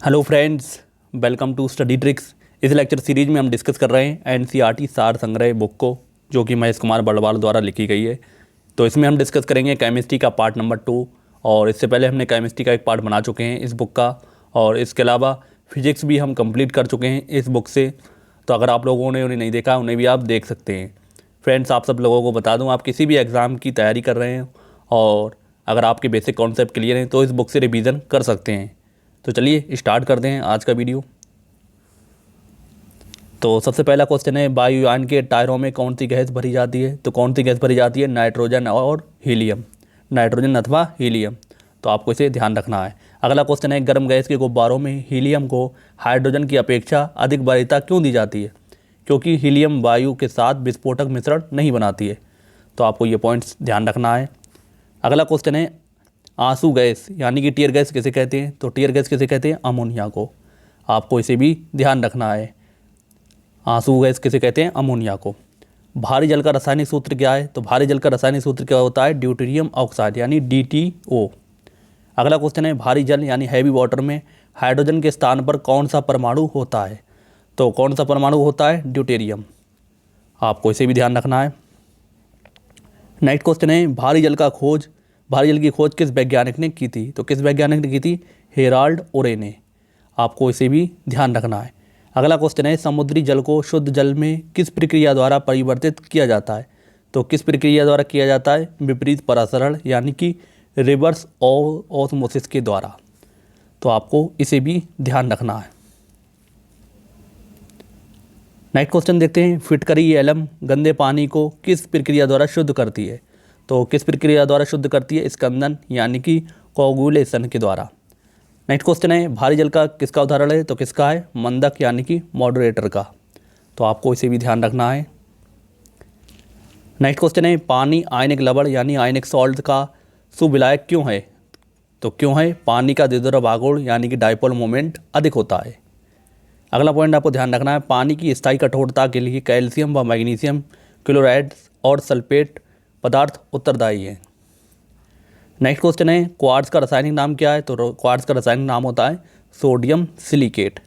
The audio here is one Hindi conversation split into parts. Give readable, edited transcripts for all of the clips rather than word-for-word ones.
Hello friends, welcome to study tricks. इस लेक्चर सीरीज में हम डिस्कस कर रहे हैं एनसीईआरटी सार संग्रह बुक को, जो कि महेश कुमार बड़वाल द्वारा लिखी गई है। तो इसमें हम डिस्कस करेंगे केमिस्ट्री का पार्ट नंबर 2। और इससे पहले हमने केमिस्ट्री का एक पार्ट बना चुके हैं इस बुक का, और इसके अलावा फिजिक्स भी हम कंप्लीट कर चुके हैं इस बुक से। तो अगर आप लोगों ने उन्हें नहीं देखा, उन्हें भी आप देख सकते हैं। फ्रेंड्स, आप सब लोगों को बता दूं, आप किसी भी एग्ज़ाम की तैयारी कर रहे हैं और अगर आपके बेसिक कॉन्सेप्ट क्लियर हैं तो इस बुक से रिवीजन कर सकते हैं। तो चलिए स्टार्ट करते हैं आज का वीडियो। तो सबसे पहला क्वेश्चन है, वायुयान के टायरों में कौन सी गैस भरी जाती है? तो कौन सी गैस भरी जाती है? नाइट्रोजन और हीलियम, नाइट्रोजन अथवा हीलियम। तो आपको इसे ध्यान रखना है। अगला क्वेश्चन है, गर्म गैस के गुब्बारों में हीलियम को हाइड्रोजन की अपेक्षा अधिक वरीयता क्यों दी जाती है? क्योंकि हीलियम वायु के साथ विस्फोटक मिश्रण नहीं बनाती है। तो आपको ये पॉइंट्स ध्यान रखना है। अगला क्वेश्चन है, आंसू गैस यानी कि टीयर गैस किसे कहते हैं? तो टीयर गैस किसे कहते हैं? अमोनिया को। आपको इसे भी ध्यान रखना है। आंसू गैस किसे कहते हैं? अमोनिया को। भारी जल का रासायनिक सूत्र क्या है? तो भारी जल का रासायनिक सूत्र क्या होता है? ड्यूटेरियम ऑक्साइड यानी DTO। अगला क्वेश्चन है, भारी जल यानी हैवी वाटर में हाइड्रोजन के स्थान पर कौन सा परमाणु होता है? तो कौन सा परमाणु होता है? ड्यूटेरियम। आपको इसे भी ध्यान रखना है। नेक्स्ट क्वेश्चन है, भारी जल की खोज किस वैज्ञानिक ने की थी? तो किस वैज्ञानिक ने की थी? हेराल्ड ओरे ने। आपको इसे भी ध्यान रखना है। अगला क्वेश्चन है, समुद्री जल को शुद्ध जल में किस प्रक्रिया द्वारा परिवर्तित किया जाता है? तो किस प्रक्रिया द्वारा किया जाता है? विपरीत परासरण यानी कि रिवर्स ऑस्मोसिस के द्वारा। तो आपको इसे भी ध्यान रखना है। नेक्स्ट क्वेश्चन देखते हैं, फिटकरी एलम गंदे पानी को किस प्रक्रिया द्वारा शुद्ध करती है? तो किस प्रक्रिया द्वारा शुद्ध करती है? स्कंदन यानी कि कोगुलेशन के द्वारा। नेक्स्ट क्वेश्चन है, भारी जल का किसका उदाहरण है? तो किसका है? मंदक यानी कि मॉडरेटर का। तो आपको इसे भी ध्यान रखना है। नेक्स्ट क्वेश्चन है, पानी आयनिक लवण यानी आयनिक सॉल्ट का सुविलायक क्यों है? तो क्यों है? पानी का द्विध्रुव आघूर्ण यानी कि डाइपोल मोमेंट अधिक होता है। अगला पॉइंट आपको ध्यान रखना है, पानी की स्थायी कठोरता के लिए कैल्शियम व मैग्नीशियम क्लोराइड और सल्फेट पदार्थ उत्तरदायी हैं। नेक्स्ट क्वेश्चन है, क्वार्ट्ज का रासायनिक नाम क्या है? तो क्वार्ट्ज का रासायनिक नाम होता है सोडियम सिलिकेट।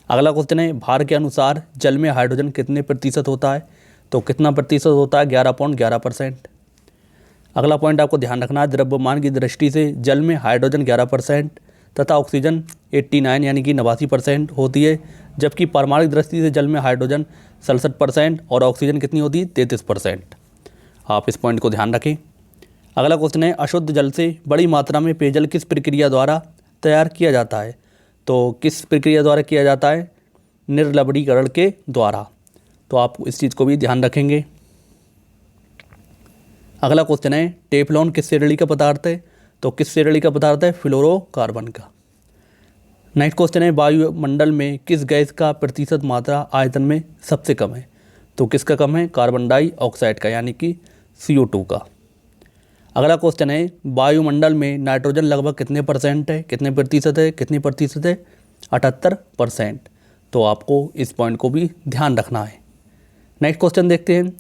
अगला क्वेश्चन है, भार के अनुसार जल में हाइड्रोजन कितने प्रतिशत होता है? तो कितना प्रतिशत होता है? 11.11%। अगला पॉइंट आपको ध्यान रखना है, द्रव्यमान की दृष्टि से जल में हाइड्रोजन 11% तथा ऑक्सीजन 89 यानी कि 89% होती है, जबकि परमाणुक दृष्टि से जल में हाइड्रोजन 67% और ऑक्सीजन कितनी होती है? 33%। आप इस पॉइंट को ध्यान रखें। अगला क्वेश्चन है, अशुद्ध जल से बड़ी मात्रा में पेयजल किस प्रक्रिया द्वारा तैयार किया जाता है? तो किस प्रक्रिया द्वारा किया जाता है? निर्लवणीकरण के द्वारा। तो आप इस चीज़ को भी ध्यान रखेंगे। अगला क्वेश्चन है, टेफ्लॉन किस श्रेणी का पदार्थ है? तो किस श्रेणी का पदार्थ है? फ्लोरोकार्बन का। नेक्स्ट क्वेश्चन है, वायुमंडल में किस गैस का प्रतिशत मात्रा आयतन में सबसे कम है? तो किसका कम है? कार्बन डाइऑक्साइड का यानी कि CO2 का। अगला क्वेश्चन है, वायुमंडल में नाइट्रोजन लगभग कितने परसेंट है? कितने प्रतिशत है? कितने प्रतिशत है? 78%। तो आपको इस पॉइंट को भी ध्यान रखना है। नेक्स्ट क्वेश्चन देखते हैं,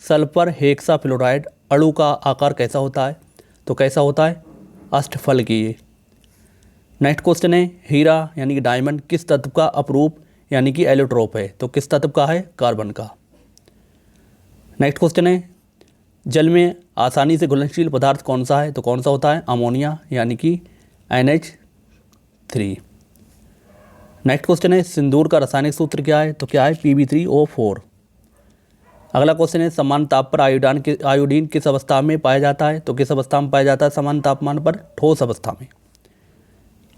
सल्फर हेक्साफ्लोराइड अणु का आकार कैसा होता है? तो कैसा होता है? अष्टफलकीय। नेक्स्ट क्वेश्चन है, हीरा यानी कि डायमंड किस तत्व का अपरूप यानी कि एलोट्रोप है? तो किस तत्व का है? कार्बन का। नेक्स्ट क्वेश्चन है, जल में आसानी से घुलनशील पदार्थ कौन सा है? तो कौन सा होता है? अमोनिया यानी कि NH3। नेक्स्ट क्वेश्चन है, सिंदूर का रासायनिक सूत्र क्या है? तो क्या है? Pb3O4। अगला क्वेश्चन है, समान ताप पर आयोडीन किस अवस्था में पाया जाता है? तो किस अवस्था में पाया जाता है समान तापमान पर? ठोस अवस्था में।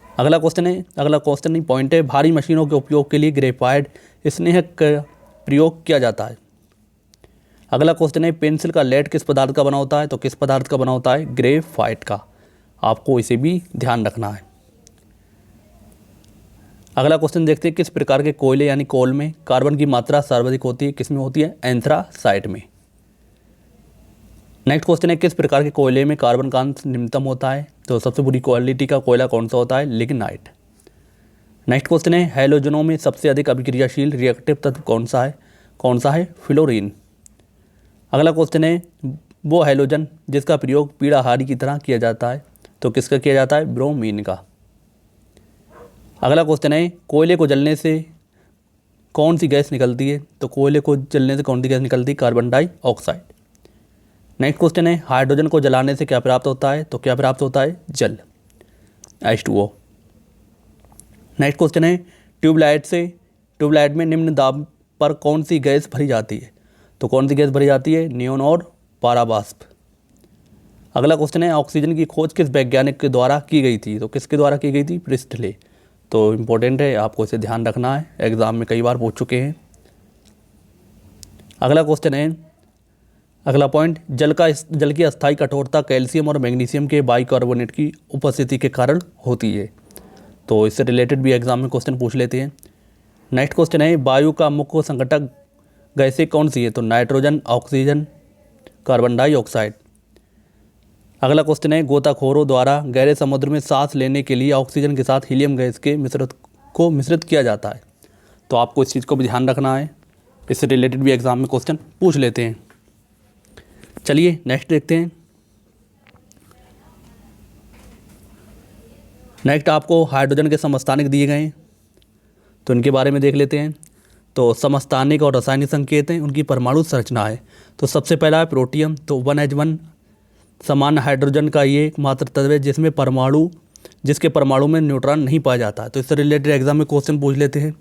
अगला क्वेश्चन नहीं पॉइंट है, भारी मशीनों के उपयोग के लिए ग्रेफाइट स्नेहक का प्रयोग किया जाता है। अगला क्वेश्चन है, पेंसिल का लेड किस पदार्थ का बना होता है? तो किस पदार्थ का बना होता है? ग्रेफाइट का। आपको इसे भी ध्यान रखना है। अगला क्वेश्चन देखते हैं, किस प्रकार के कोयले यानी कोल में कार्बन की मात्रा सर्वाधिक होती है? किसमें होती है? एंथ्रासाइट में। नेक्स्ट क्वेश्चन है, किस प्रकार के कोयले में कार्बन का अंश निम्नतम होता है? तो सबसे बुरी क्वालिटी का कोयला कौन सा होता है? लिग्नाइट। नेक्स्ट क्वेश्चन है, हैलोजनों में सबसे अधिक अभिक्रियाशील रिएक्टिव तत्व कौन सा है? कौन सा है? फ्लोरीन। अगला क्वेश्चन है, वो हैलोजन जिसका प्रयोग पीड़ाहारी की तरह किया जाता है? तो किसका किया जाता है? ब्रोमीन का। अगला क्वेश्चन है कोयले को जलने से कौन सी गैस निकलती है? तो कोयले को जलने से कौन सी गैस निकलती है? Carbon dioxide. नेक्स्ट क्वेश्चन है हाइड्रोजन को जलाने से क्या प्राप्त होता है? तो क्या प्राप्त होता है? जल, H2O। नेक्स्ट क्वेश्चन है ट्यूबलाइट में निम्न दाब पर कौन सी गैस भरी जाती है? तो कौन सी गैस भरी जाती है? नियोन और पारावाष्प। अगला क्वेश्चन है ऑक्सीजन की खोज किस वैज्ञानिक के द्वारा की गई थी? तो किसके द्वारा की गई थी? प्रिस्टले। तो इम्पोर्टेंट है, आपको इसे ध्यान रखना है, एग्जाम में कई बार पूछ चुके हैं। अगला क्वेश्चन है, अगला पॉइंट, जल की अस्थायी कठोरता कैल्शियम और मैग्नीशियम के बाइकार्बोनेट की उपस्थिति के कारण होती है। तो इससे रिलेटेड भी एग्जाम में क्वेश्चन पूछ लेते हैं। नेक्स्ट क्वेश्चन है वायु का मुख्य संघटक गैसें कौन सी है? तो नाइट्रोजन, ऑक्सीजन, कार्बन डाइऑक्साइड। अगला क्वेश्चन है गोताखोरों द्वारा गहरे समुद्र में सांस लेने के लिए ऑक्सीजन के साथ हीलियम गैस के मिश्रित किया जाता है। तो आपको इस चीज़ को भी ध्यान रखना है, इससे रिलेटेड भी एग्जाम में क्वेश्चन पूछ लेते हैं। चलिए नेक्स्ट देखते हैं। नेक्स्ट आपको हाइड्रोजन के समस्थानिक दिए गए हैं, तो इनके बारे में देख लेते हैं। तो समस्थानिक और रासायनिक संकेत हैं, उनकी परमाणु संरचना है। तो सबसे पहला है प्रोटियम। तो 1H1 समान हाइड्रोजन का ये एकमात्र तत्व है जिसके परमाणु में न्यूट्रॉन नहीं पाया जाता है। तो इससे रिलेटेड एग्जाम में क्वेश्चन पूछ लेते हैं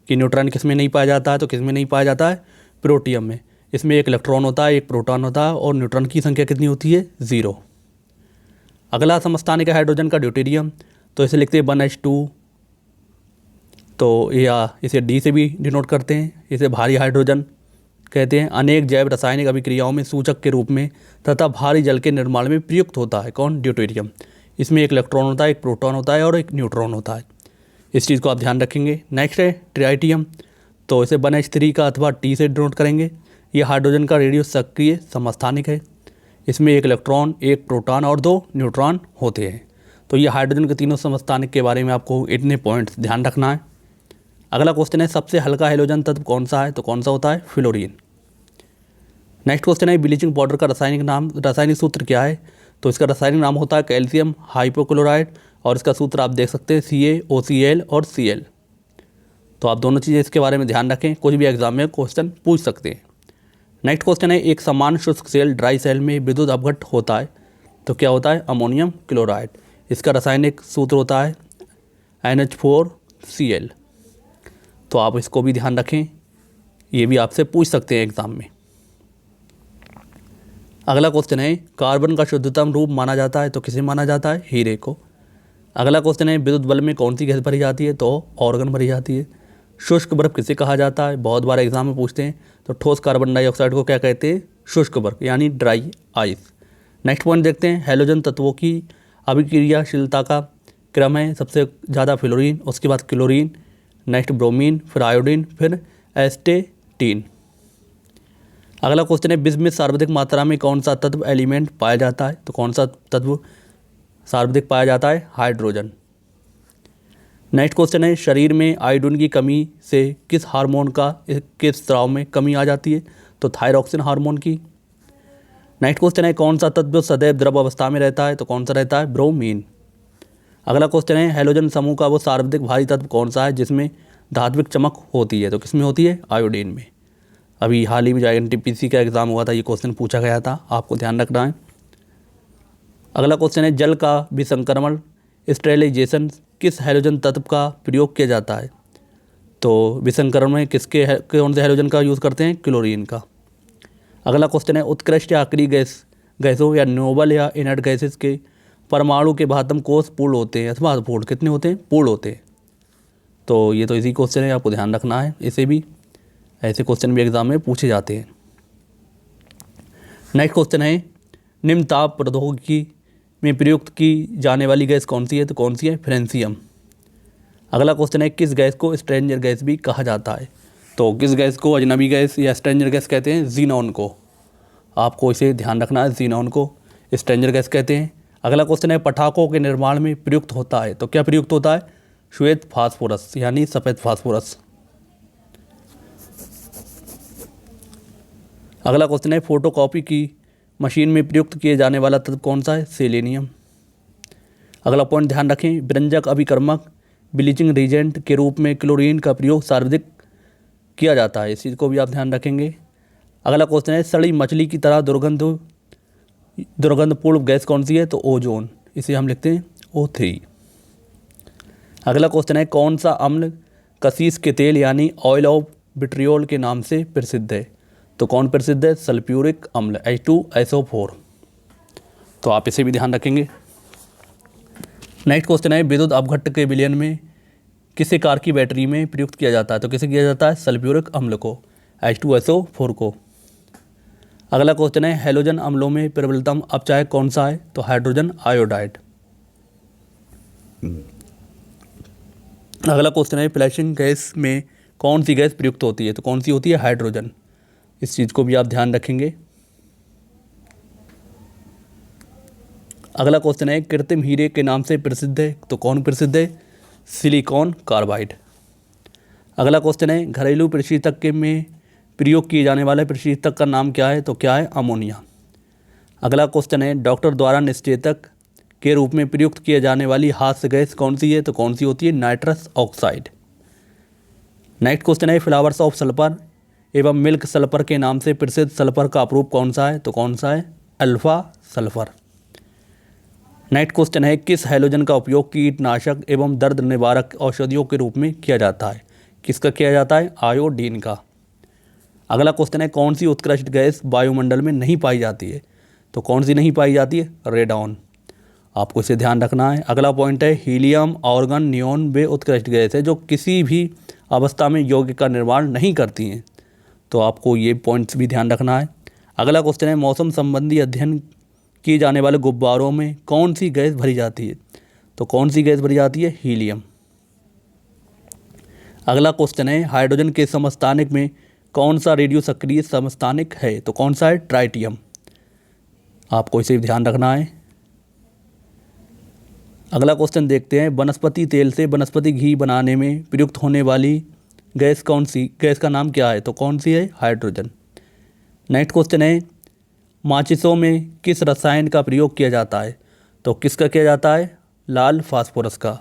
कि न्यूट्रॉन किस में नहीं पाया जाता है? तो किस में नहीं पाया जाता है? प्रोटियम में। इसमें एक इलेक्ट्रॉन होता है, एक प्रोटॉन होता है और न्यूट्रॉन की संख्या कितनी होती है? 0। अगला समस्थानिक है हाइड्रोजन का ड्यूटेरियम। तो इसे लिखते हैं 1H2। तो या इसे D से भी डिनोट करते हैं, इसे भारी हाइड्रोजन कहते हैं। अनेक जैव रासायनिक अभिक्रियाओं में सूचक के रूप में तथा भारी जल के निर्माण में प्रयुक्त होता है। कौन? ड्यूटेरियम। इसमें एक इलेक्ट्रॉन होता है, एक प्रोटॉन होता है और एक न्यूट्रॉन होता है। इस चीज़ को आप ध्यान रखेंगे। नेक्स्ट है ट्राइटियम। तो इसे 1H3 का अथवा T से डिनोट करेंगे। यह हाइड्रोजन का रेडियो सक्रिय समस्थानिक है। इसमें एक इलेक्ट्रॉन, एक प्रोटॉन और 2 न्यूट्रॉन होते हैं। तो ये हाइड्रोजन के तीनों समस्थानिक के बारे में आपको इतने पॉइंट्स ध्यान रखना है। अगला क्वेश्चन है सबसे हल्का हैलोजन तत्व कौन सा है? तो कौन सा होता है? फ्लोरीन। नेक्स्ट क्वेश्चन है ब्लीचिंग पाउडर का रासायनिक सूत्र क्या है? तो इसका रासायनिक नाम होता है कैल्शियम हाइपोक्लोराइड और इसका सूत्र आप देख सकते हैं CaOCl और Cl। तो आप दोनों चीज़ें इसके बारे में ध्यान रखें, कुछ भी एग्जाम में क्वेश्चन पूछ सकते हैं। नेक्स्ट क्वेश्चन है एक समान शुष्क सेल ड्राई सेल में विद्युत अपघट होता है, तो क्या होता है? Ammonium chloride. इसका रासायनिक सूत्र होता है NH4Cl। तो आप इसको भी ध्यान रखें, ये भी आपसे पूछ सकते हैं एग्जाम में। अगला क्वेश्चन है कार्बन का शुद्धतम रूप माना जाता है, तो किसे माना जाता है? हीरे को। अगला क्वेश्चन है विद्युत बल्ब में कौन सी गैस भरी जाती है? तो ऑर्गन भरी जाती है। शुष्क बर्फ किसे कहा जाता है? बहुत बार एग्जाम में पूछते हैं। तो ठोस कार्बन डाइऑक्साइड को क्या कहते हैं? शुष्क बर्फ यानी ड्राई आइस। नेक्स्ट पॉइंट देखते हैं हैलोजन तत्वों की अभिक्रियाशीलता का क्रम है। सबसे ज़्यादा फ्लोरीन, उसके बाद क्लोरीन, नेक्स्ट ब्रोमीन, फिर आयोडीन, फिर एस्टेटीन। अगला क्वेश्चन है विश्व में सर्वाधिक मात्रा में कौन सा तत्व एलिमेंट पाया जाता है? तो कौन सा तत्व सर्वाधिक पाया जाता है? हाइड्रोजन। नेक्स्ट क्वेश्चन है शरीर में आयोडीन की कमी से किस हार्मोन के स्राव में कमी आ जाती है? तो थायरॉक्सिन हार्मोन की। नेक्स्ट क्वेश्चन है कौन सा तत्व सदैव द्रव अवस्था में रहता है? तो कौन सा रहता है? ब्रोमीन। अगला क्वेश्चन है हैलोजन समूह का वो सर्वाधिक भारी तत्व कौन सा है जिसमें धात्विक चमक होती है? तो किसमें होती है? आयोडीन में। अभी हाल ही में जो NTPC का एग्ज़ाम हुआ था, ये क्वेश्चन पूछा गया था, आपको ध्यान रखना है। अगला क्वेश्चन है जल का विसंक्रमण स्टेरिलाइजेशन किस हैलोजन तत्व का प्रयोग किया जाता है? तो विसंक्रमण में कौन से हैलोजन का यूज़ करते हैं? क्लोरीन का। अगला क्वेश्चन है उत्कृष्ट या आखिरी गैसों या नोबल या इनर्ट गैसेस के परमाणु के बाह्यतम कोष पूर्ण होते हैं अथवा अपूर्ण? कितने होते हैं? पूर्ण होते हैं। तो ये तो इसी क्वेश्चन है, आपको ध्यान रखना है। इसे भी ऐसे क्वेश्चन भी एग्जाम में पूछे जाते हैं। नेक्स्ट क्वेश्चन है निम्न ताप प्रौद्योगिकी में प्रयुक्त की जाने वाली गैस कौन सी है? तो कौन सी है? फ्रेंसियम। अगला क्वेश्चन है किस गैस को स्ट्रेंजर गैस भी कहा जाता है? तो किस गैस को अजनबी गैस या स्ट्रेंजर गैस कहते हैं? जीनॉन को। आपको इसे ध्यान रखना है, जीनॉन को स्ट्रेंजर गैस कहते हैं। अगला क्वेश्चन है पटाखों के निर्माण में प्रयुक्त होता है, तो क्या प्रयुक्त होता है? श्वेत फास्फोरस यानी सफ़ेद फास्फोरस। अगला क्वेश्चन है फोटोकॉपी की मशीन में प्रयुक्त किए जाने वाला तत्व कौन सा है? सेलेनियम। अगला पॉइंट ध्यान रखें व्यंजक अभिकर्मक ब्लीचिंग रिजेंट के रूप में क्लोरीन का प्रयोग सर्वाधिक किया जाता है, इस चीज़ को भी आप ध्यान रखेंगे। अगला क्वेश्चन है सड़ी मछली की तरह दुर्गंधपूर्ण गैस कौन सी है, तो ओजोन, इसे हम लिखते हैं O3। अगला क्वेश्चन है कौन सा अम्ल कशीस के तेल यानी ऑयल ऑफ विट्रियोल के नाम से प्रसिद्ध है, तो कौन प्रसिद्ध है, सल्फ्यूरिक अम्ल H2SO4। तो आप इसे भी ध्यान रखेंगे। नेक्स्ट क्वेश्चन है विद्युत अपघट्ट के विलयन में किसे कार की बैटरी में प्रयुक्त किया जाता है, तो किसे किया जाता है, सल्फ्यूरिक अम्ल को H2SO4 को। अगला क्वेश्चन है हैलोजन अम्लों में प्रबलतम अपचायक कौन सा है, तो हाइड्रोजन आयोडाइड। अगला क्वेश्चन है फ्लैशिंग गैस में कौन सी गैस प्रयुक्त होती है, तो कौन सी होती है, हाइड्रोजन, इस चीज़ को भी आप ध्यान रखेंगे। अगला क्वेश्चन है कृत्रिम हीरे के नाम से प्रसिद्ध है, तो कौन प्रसिद्ध है, सिलिकॉन कार्बाइड। अगला क्वेश्चन है घरेलू प्रशीतक के में प्रयोग किए जाने वाले प्रशीतक का नाम क्या है, तो क्या है, अमोनिया। अगला क्वेश्चन है डॉक्टर द्वारा निश्चेतक के रूप में प्रयुक्त किए जाने वाली हास्य गैस कौन सी है, तो कौन सी होती है, नाइट्रस ऑक्साइड। नेक्स्ट क्वेश्चन है फ्लावर्स ऑफ सल्फर एवं मिल्क सल्फर के नाम से प्रसिद्ध सल्फर का अपरूप कौन सा है, तो कौन सा है, अल्फा सल्फर। नेक्स्ट क्वेश्चन है किस हैलोजन का उपयोग कीटनाशक एवं दर्द निवारक औषधियों के रूप में किया जाता है, किसका किया जाता है, आयोडीन का। अगला क्वेश्चन है कौन सी उत्कृष्ट गैस वायुमंडल में नहीं पाई जाती है, तो कौन सी नहीं पाई जाती है, रेडॉन, आपको इसे ध्यान रखना है। अगला पॉइंट है हीलियम ऑर्गन नियॉन वे उत्कृष्ट गैस है जो किसी भी अवस्था में यौगिक का निर्माण नहीं करती हैं, तो आपको ये पॉइंट्स भी ध्यान रखना है। अगला क्वेश्चन है मौसम संबंधी अध्ययन किए जाने वाले गुब्बारों में कौन सी गैस भरी जाती है, तो कौन सी गैस भरी जाती है, हीलियम। अगला क्वेश्चन है हाइड्रोजन के समस्थानिक में कौन सा रेडियो सक्रिय समस्थानिक है, तो कौन सा है, ट्राइटियम, आपको इसे ध्यान रखना है। अगला क्वेश्चन देखते हैं वनस्पति तेल से वनस्पति घी बनाने में प्रयुक्त होने वाली गैस कौन सी, गैस का नाम क्या है, तो कौन सी है, हाइड्रोजन। नेक्स्ट क्वेश्चन है माचिसों में किस रसायन का प्रयोग किया जाता है, तो किसका किया जाता है, लाल फास्फोरस का।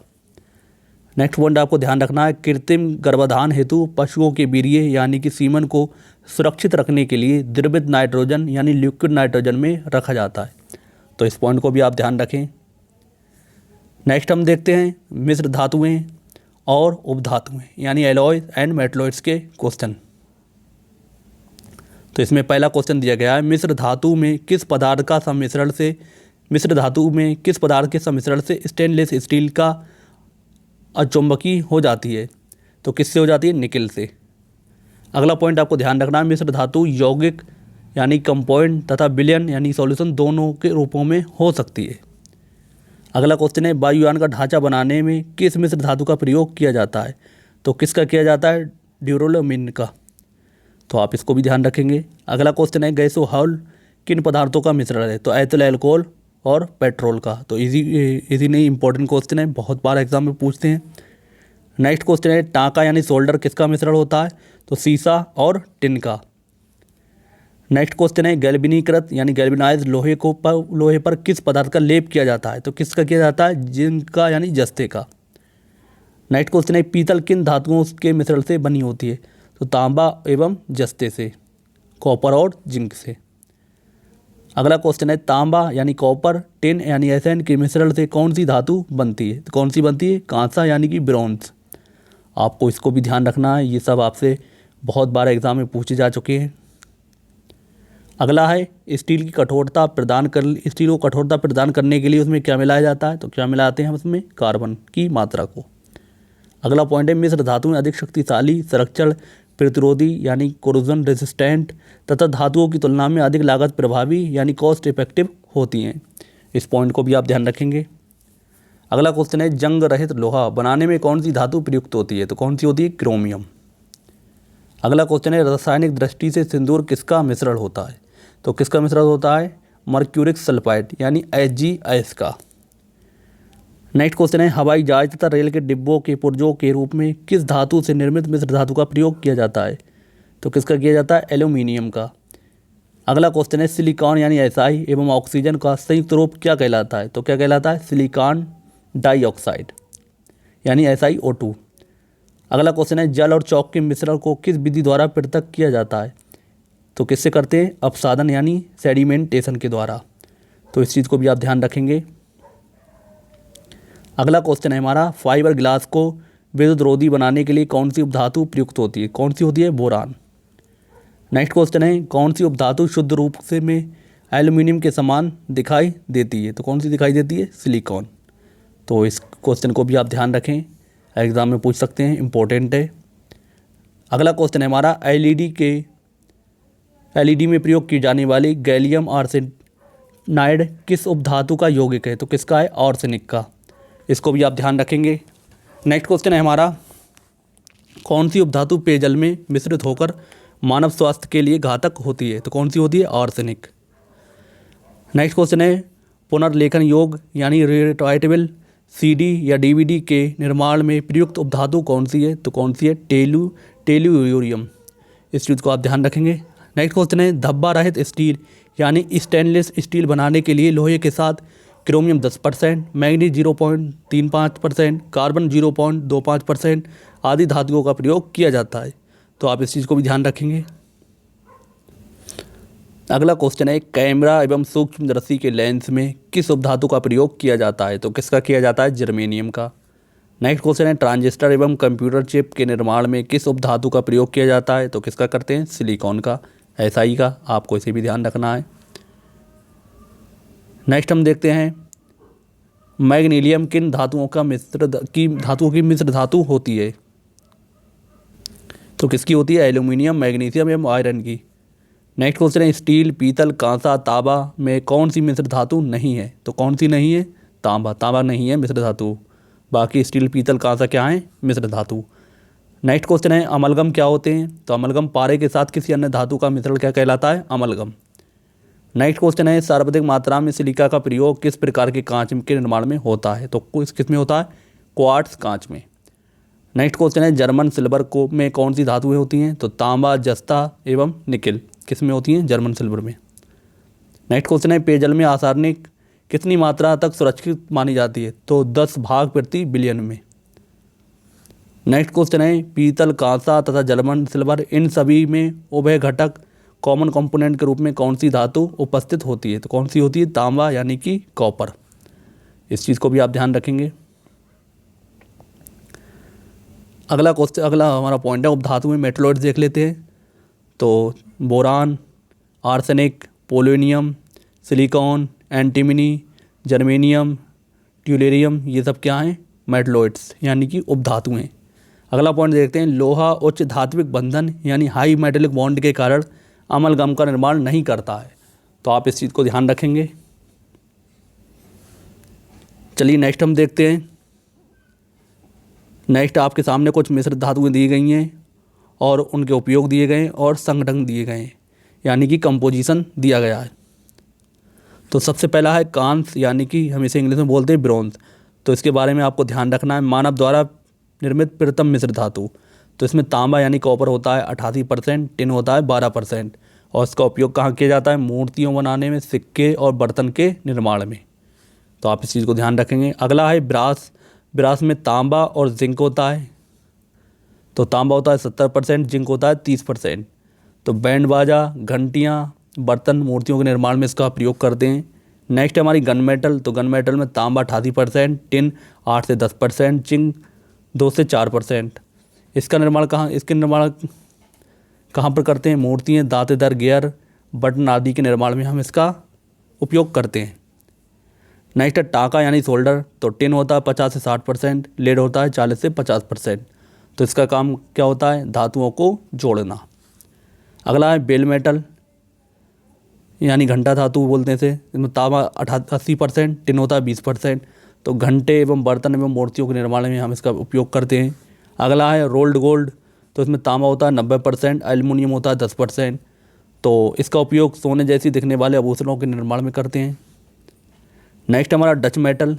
नेक्स्ट पॉइंट आपको ध्यान रखना है कृत्रिम गर्भाधान हेतु पशुओं के वीर्य यानी कि सीमन को सुरक्षित रखने के लिए द्रवित नाइट्रोजन यानी लिक्विड नाइट्रोजन में रखा जाता है, तो इस पॉइंट को भी आप ध्यान रखें। नेक्स्ट हम देखते हैं मिश्र धातुएं और उपधातुएं यानी एलॉयज एंड मेटलॉइड्स के क्वेश्चन। तो इसमें पहला क्वेश्चन दिया गया है मिश्र धातु में किस पदार्थ के सम्मिश्रण से स्टेनलेस स्टील का अचुंबकी हो जाती है, तो किससे हो जाती है, निकिल से। अगला पॉइंट आपको ध्यान रखना है मिश्र धातु यौगिक यानी कंपाउंड तथा विलयन यानी सॉल्यूशन दोनों के रूपों में हो सकती है। अगला क्वेश्चन है वायुयान का ढांचा बनाने में किस मिश्र धातु का प्रयोग किया जाता है, तो किसका किया जाता है, ड्यूरोलामीन का, तो आप इसको भी ध्यान रखेंगे। अगला क्वेश्चन है गैसोहॉल किन पदार्थों का मिश्रण है, तो एथिल अल्कोहल और पेट्रोल का। तो इजी नहीं, इंपॉर्टेंट क्वेश्चन है, बहुत बार एग्जाम में पूछते हैं। नेक्स्ट क्वेश्चन है टांका यानी सोल्डर किसका मिश्रण होता है, तो सीसा और टिन का। नेक्स्ट क्वेश्चन है गैल्वेनीकृत यानी गैल्वेनाइज लोहे पर किस पदार्थ का लेप किया जाता है, तो किसका किया जाता है, जिंक का यानी जस्ते का। नेक्स्ट क्वेश्चन है पीतल किन धातुओं के मिश्रण से बनी होती है, तो तांबा एवं जस्ते से, कॉपर और जिंक से। अगला क्वेश्चन है तांबा यानी कॉपर टिन यानी एसएन के मिश्रण से कौन सी धातु बनती है, तो कौन सी बनती है, कांसा यानी कि ब्रॉन्ज। आपको इसको भी ध्यान रखना है, ये सब आपसे बहुत बार एग्जाम में पूछे जा चुके हैं। अगला है स्टील को कठोरता प्रदान करने के लिए उसमें क्या मिलाया जाता है, तो क्या मिलाते हैं हम उसमें, कार्बन की मात्रा को। अगला पॉइंट है मिश्र धातु में अधिक शक्तिशाली संरक्षण प्रतिरोधी यानी कोरोजन रेजिस्टेंट तथा धातुओं की तुलना में अधिक लागत प्रभावी यानी कॉस्ट इफेक्टिव होती हैं, इस पॉइंट को भी आप ध्यान रखेंगे। अगला क्वेश्चन है जंग रहित लोहा बनाने में कौन सी धातु प्रयुक्त होती है, तो कौन सी होती है, क्रोमियम। अगला क्वेश्चन है रासायनिक दृष्टि से सिंदूर किसका मिश्रण होता है, तो किसका मिश्रण होता है, मर्क्यूरिक सल्फाइड यानी HgS का। नेक्स्ट क्वेश्चन है हवाई जहाज तथा रेल के डिब्बों के पुर्जों के रूप में किस धातु से निर्मित मिश्र धातु का प्रयोग किया जाता है, तो किसका किया जाता है, एल्यूमिनियम का। अगला क्वेश्चन है सिलिकॉन यानी SI एवं ऑक्सीजन का संयुक्त रूप क्या कहलाता है, तो क्या कहलाता है, सिलिकॉन डाइऑक्साइड। यानी SiO2। अगला क्वेश्चन है जल और चौक के मिश्रण को किस विधि द्वारा पृथक किया जाता है? तो किससे करते हैं? अपसादन यानी सेडिमेंटेशन के द्वारा। तो इस चीज़ को भी आप ध्यान रखेंगे। अगला क्वेश्चन है हमारा फाइबर ग्लास को विद्युत रोधी बनाने के लिए कौन सी उपधातु प्रयुक्त होती है? कौन सी होती है? बोरान। नेक्स्ट क्वेश्चन है कौन सी उपधातु शुद्ध रूप से में एल्यूमिनियम के समान दिखाई देती है? तो कौन सी दिखाई देती है? सिलिकॉन। तो इस क्वेश्चन को भी आप ध्यान रखें, एग्जाम में पूछ सकते हैं, इम्पोर्टेंट है। अगला क्वेश्चन है हमारा एलईडी में प्रयोग की जाने वाली गैलियम आर्सेनाइड किस उपधातु का यौगिक है? तो किसका है? आर्सेनिक का। इसको भी आप ध्यान रखेंगे। नेक्स्ट क्वेश्चन है हमारा कौन सी उपधातु पेयजल में मिश्रित होकर मानव स्वास्थ्य के लिए घातक होती है? तो कौन सी होती है? आर्सेनिक। नेक्स्ट क्वेश्चन है पुनर्लेखन योग यानी रिट्राइटेबल CD या DVD के निर्माण में प्रयुक्त उपधातु कौन सी है? तो कौन सी है? टेलुरियम। इस चीज़ को आप ध्यान रखेंगे। नेक्स्ट क्वेश्चन है धब्बा रहित स्टील यानी स्टेनलेस स्टील बनाने के लिए लोहे के साथ क्रोमियम 10%, मैग्नीज 0.35%, कार्बन 0.25% आदि धातुओं का प्रयोग किया जाता है। तो आप इस चीज़ को भी ध्यान रखेंगे। अगला क्वेश्चन है कैमरा एवं सूक्ष्मदर्शी के लेंस में किस उपधातु का प्रयोग किया जाता है? तो किसका किया जाता है? जर्मेनियम का। नेक्स्ट क्वेश्चन है ट्रांजिस्टर एवं कंप्यूटर चिप के निर्माण में किस उपधातु का प्रयोग किया जाता है? तो किसका करते हैं? सिलिकॉन का, SI का। आपको इसे भी ध्यान रखना है। नेक्स्ट हम देखते हैं मैग्नीशियम किन धातुओं की मिश्र धातु होती है? तो किसकी होती है? एल्यूमिनियम, मैग्नीशियम एवं आयरन की। नेक्स्ट क्वेश्चन है स्टील, पीतल, कांसा, तांबा में कौन सी मिश्र धातु नहीं है? तो कौन सी नहीं है? तांबा। तांबा नहीं है मिश्र धातु। बाकी स्टील, पीतल, कांसा क्या है? मिश्र धातु। नेक्स्ट क्वेश्चन है अमलगम क्या होते हैं? तो अमलगम पारे के साथ किसी अन्य धातु का मिश्रण क्या कहलाता है? अमलगम। नेक्स्ट क्वेश्चन है सर्वाधिक मात्रा में सिलिका का प्रयोग किस प्रकार के कांच के निर्माण में होता है? तो किस में होता है? क्वार्ट्ज कांच में। नेक्स्ट क्वेश्चन है जर्मन सिल्वर को में कौन सी धातुएं होती हैं? तो तांबा, जस्ता एवं निकिल किस में होती हैं? जर्मन सिल्वर में। नेक्स्ट क्वेश्चन है पेयजल में आर्सेनिक कितनी मात्रा तक सुरक्षित मानी जाती है? तो 10 भाग प्रति बिलियन में। नेक्स्ट क्वेश्चन है पीतल, कांसा तथा जर्मन सिल्वर इन सभी में उभय घटक कॉमन कंपोनेंट के रूप में कौन सी धातु उपस्थित होती है? तो कौन सी होती है? तांबा यानी कि कॉपर। इस चीज़ को भी आप ध्यान रखेंगे। अगला हमारा पॉइंट है उपधातु में मेटलॉइड्स देख लेते हैं। तो boron, arsenic, polonium, silicon, antimony, germanium, tellurium, ये सब क्या हैं? मेटलॉइड्स यानी कि उपधातु हैं। अगला पॉइंट देखते हैं लोहा उच्च धात्विक बंधन यानी हाई मेटेलिक बॉन्ड के कारण अमलगम का निर्माण नहीं करता है। तो आप इस चीज़ को ध्यान रखेंगे। चलिए नेक्स्ट हम देखते हैं। नेक्स्ट आपके सामने कुछ मिश्र धातुएं दी गई हैं और उनके उपयोग दिए गए हैं और संगठन दिए गए हैं यानी कि कंपोजिशन दिया गया है। तो सबसे पहला है कांस यानी कि हम इसे इंग्लिश में बोलते हैं ब्रोंज। तो इसके बारे में आपको ध्यान रखना है। मानव द्वारा निर्मित प्रथम मिश्र धातु। तो इसमें तांबा यानी कॉपर होता है 88%, टिन होता है 12% और इसका उपयोग कहाँ किया जाता है? मूर्तियों बनाने में, सिक्के और बर्तन के निर्माण में। तो आप इस चीज़ को ध्यान रखेंगे। अगला है ब्रास। ब्रास में तांबा और जिंक होता है। तो तांबा होता है 70%, जिंक होता है 30%। तो बैंड बाजा, घंटियाँ, बर्तन, मूर्तियों के निर्माण में इसका प्रयोग करते हैं। नेक्स्ट है हमारी गन मेटल। तो गन मेटल में तांबा 88%, टिन 8 से 10%, जिंक 2 से 4%। इसका निर्माण कहाँ पर करते हैं? मूर्तियाँ, दांतेदार गियर, बटन आदि के निर्माण में हम इसका उपयोग करते हैं। नेक्स्ट है टाका यानी शोल्डर। तो टिन होता है 50 से 60%, लेड होता है 40 से 50%। तो इसका काम क्या होता है? धातुओं को जोड़ना। अगला है बेल मेटल यानी घंटा धातु बोलते हैं इसे। इसमें तांबा 80%, टिन होता है 20%। तो घंटे एवं बर्तन एवं मूर्तियों के निर्माण में हम इसका उपयोग करते हैं। अगला है रोल्ड गोल्ड। तो इसमें तांबा होता है 90%, एल्युमिनियम होता है 10%। तो इसका उपयोग सोने जैसी दिखने वाले आभूषणों के निर्माण में करते हैं। नेक्स्ट हमारा डच मेटल।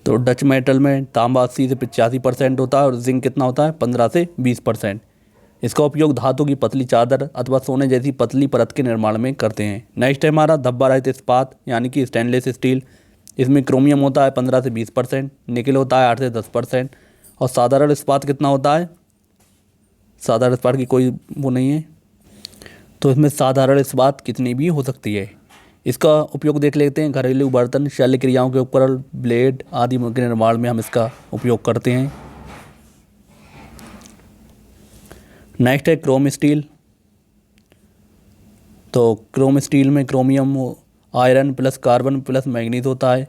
तो डच मेटल में तांबा 80 से 85% होता है और जिंक कितना होता है? 15 से 20%। इसका उपयोग धातु की पतली चादर अथवा सोने जैसी पतली परत के निर्माण में करते हैं। नेक्स्ट है हमारा धब्बा रहित इस्पात यानी कि स्टेनलेस स्टील। इसमें क्रोमियम होता है 15 से 20%, निकिल होता है 8 से 10%, और साधारण इस्पात कितना होता है, साधारण इस्पात की कोई वो नहीं है, तो इसमें साधारण इस्पात कितनी भी हो सकती है। इसका उपयोग देख लेते हैं। घरेलू बर्तन, शल्य क्रियाओं के उपकरण, ब्लेड आदि के निर्माण में हम इसका उपयोग करते हैं। नेक्स्ट है क्रोम स्टील। तो क्रोम स्टील में chromium iron plus carbon plus manganese होता है।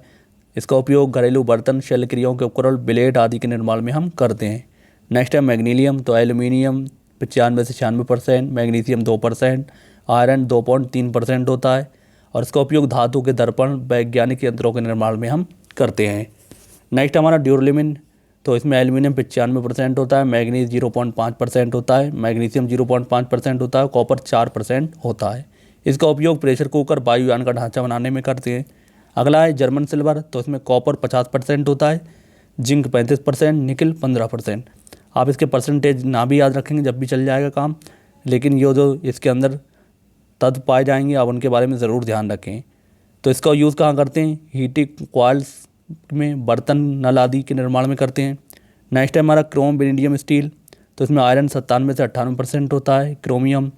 इसका उपयोग घरेलू बर्तन, शल्य क्रियाओं के उपकरण, ब्लेड आदि के निर्माण में हम करते हैं। नेक्स्ट है मैग्नीशियम। तो एल्यूमिनियम 95 से 96%, मैग्नीशियम 2%, आयरन 2.3% होता है, और इसका उपयोग धातु के दर्पण, वैज्ञानिक यंत्रों के निर्माण में हम करते हैं। नेक्स्ट हमारा ड्यूरेलिन। तो इसमें एल्यूमिनियम 95% होता है, मैग्नीज 0.5% होता है, मैग्नीशियम 0.5% होता है, कॉपर 4% होता है। इसका उपयोग प्रेशर कुकर, वायुयान का ढांचा बनाने में करते हैं। अगला है जर्मन सिल्वर। तो इसमें कॉपर 50% होता है, जिंक 35%, निकिल 15%। आप इसके परसेंटेज ना भी याद रखेंगे जब भी चल जाएगा काम, लेकिन ये जो इसके अंदर तत्व पाए जाएंगे आप उनके बारे में ज़रूर ध्यान रखें। तो इसका यूज़ कहाँ करते हैं, हीटिंग कॉइल्स में, बर्तन, नल आदि के निर्माण में करते हैं। नेक्स्ट है हमारा क्रोम वेनेडियम स्टील। तो इसमें आयरन 97 से 98% होता है, क्रोमियम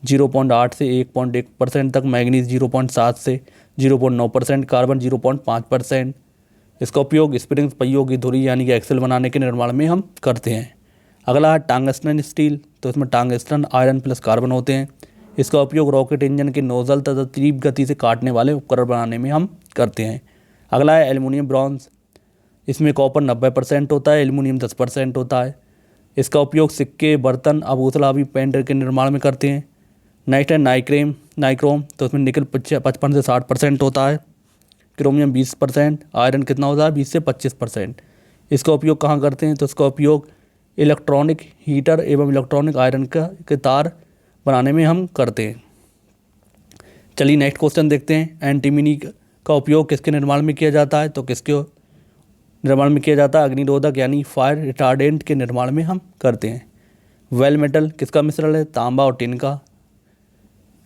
0.8 से 1.1% तक, मैग्नीज 0.7 से 0.9%, कार्बन 0.5%। इसका उपयोग स्प्रिंग्स, पहियों की धुरी यानी कि एक्सल बनाने के निर्माण में हम करते हैं। अगला है टंगस्टन स्टील। तो इसमें टंगस्टन, आयरन प्लस कार्बन होते हैं। इसका उपयोग रॉकेट इंजन के नोजल तथा तीव्र गति से काटने वाले उपकरण बनाने में हम करते हैं। अगला है एल्युमिनियम ब्रॉन्ज। इसमें कॉपर 90% होता है, एल्युमिनियम 10% होता है। इसका उपयोग सिक्के, बर्तन, आभूषण आदि पेंट के निर्माण में करते हैं। नेक्स्ट है नाइक्रोम। तो इसमें निकल 55 से 60% होता है, क्रोमियम 20%, आयरन कितना होता है 20 से 25%। इसका उपयोग कहाँ करते हैं, तो इसका उपयोग इलेक्ट्रॉनिक हीटर एवं इलेक्ट्रॉनिक आयरन के तार बनाने में हम करते हैं। चलिए नेक्स्ट क्वेश्चन देखते हैं। एंटीमनी का उपयोग किसके निर्माण में किया जाता है, तो किसके निर्माण में किया जाता है, अग्निरोधक यानी फायर रिटार्डेंट के निर्माण में हम करते हैं। वेल मेटल किसका मिश्रण है, तांबा और टिन का।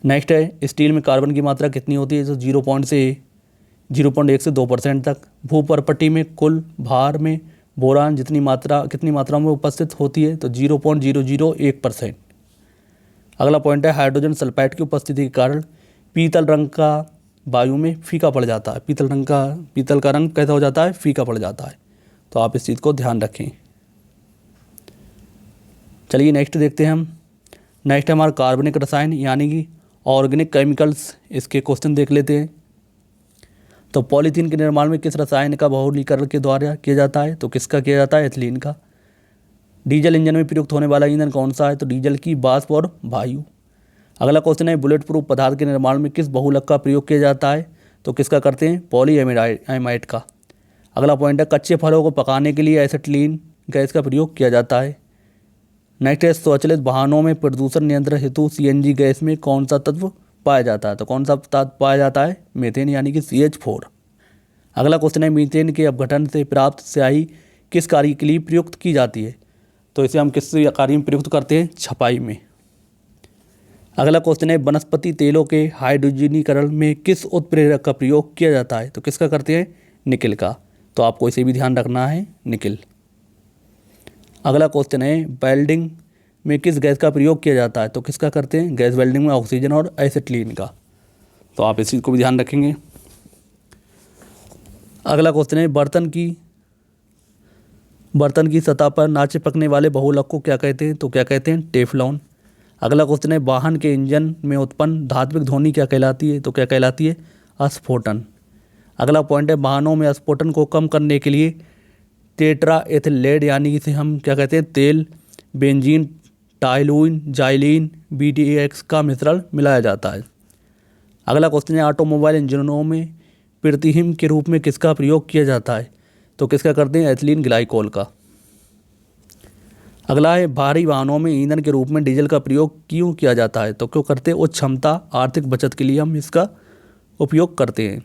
नेक्स्ट है स्टील में कार्बन की मात्रा कितनी होती है, तो 0.1 से 2% तक। भूपर्पटी में कुल भार में बोरान कितनी मात्रा में उपस्थित होती है, तो 0.001%। अगला पॉइंट है हाइड्रोजन सल्फाइड की उपस्थिति के कारण पीतल रंग का वायु में फीका पड़ जाता है। पीतल का रंग कैसा हो जाता है, फीका पड़ जाता है। तो आप इस चीज़ को ध्यान रखें। चलिए नेक्स्ट देखते हैं हम। नेक्स्ट है हमारा कार्बनिक रसायन यानी कि ऑर्गेनिक केमिकल्स। इसके क्वेश्चन देख लेते हैं। तो पॉलीथीन के निर्माण में किस रसायन का बहुलकीकरण के द्वारा किया जाता है, तो किसका किया जाता है, एथिलीन का। डीजल इंजन में प्रयुक्त होने वाला ईंधन कौन सा है, तो डीजल की वाष्प और वायु। अगला क्वेश्चन है बुलेट प्रूफ पदार्थ के निर्माण में किस बहुलक का प्रयोग किया जाता है, तो किसका करते हैं, पॉलीएमाइड का। अगला पॉइंट है कच्चे फलों को पकाने के लिए एसिटिलीन गैस का प्रयोग किया जाता है। नेक्स्ट है स्वचालित वाहनों में प्रदूषण नियंत्रण हेतु सीएनजी गैस में कौन सा तत्व पाया जाता है, तो कौन सा तत्व पाया जाता है, मीथेन यानी कि CH4। अगला क्वेश्चन है मीथेन के अपघटन से प्राप्त स्याही किस कार्य के लिए प्रयुक्त की जाती है, तो इसे हम किस कार्य में प्रयुक्त करते हैं, छपाई में। अगला क्वेश्चन है वनस्पति तेलों के हाइड्रोजनीकरण में किस उत्प्रेरक का प्रयोग किया जाता है, तो किसका करते हैं, निकिल का। तो आपको इसे भी ध्यान रखना है, निकिल। अगला क्वेश्चन है वेल्डिंग में किस गैस का प्रयोग किया जाता है, तो किसका करते हैं, गैस वेल्डिंग में ऑक्सीजन और एसिटिलीन का। तो आप इस चीज़ को भी ध्यान रखेंगे। अगला क्वेश्चन है बर्तन की सतह पर ना चिपकने वाले बहुलक को क्या कहते हैं, तो क्या कहते हैं, टेफलॉन। अगला क्वेश्चन है वाहन के इंजन में उत्पन्न धात्विक ध्वनि क्या कहलाती है, तो क्या कहलाती है, अस्फोटन। अगला पॉइंट है वाहनों में अस्फोटन को कम करने के लिए टेट्रा एथिलेट यानी इसे हम क्या कहते हैं, तेल, बेंजीन, टाइलुइन, जाइलिन, BTAX का मिश्रण मिलाया जाता है। अगला क्वेश्चन है ऑटोमोबाइल इंजनों में प्रतिहिम के रूप में किसका प्रयोग किया जाता है, तो किसका करते हैं, एथिलीन ग्लाइकोल का। अगला है भारी वाहनों में ईंधन के रूप में डीजल का प्रयोग क्यों किया जाता है, तो क्यों करते हैं, उच्च क्षमता, आर्थिक बचत के लिए हम इसका उपयोग करते हैं।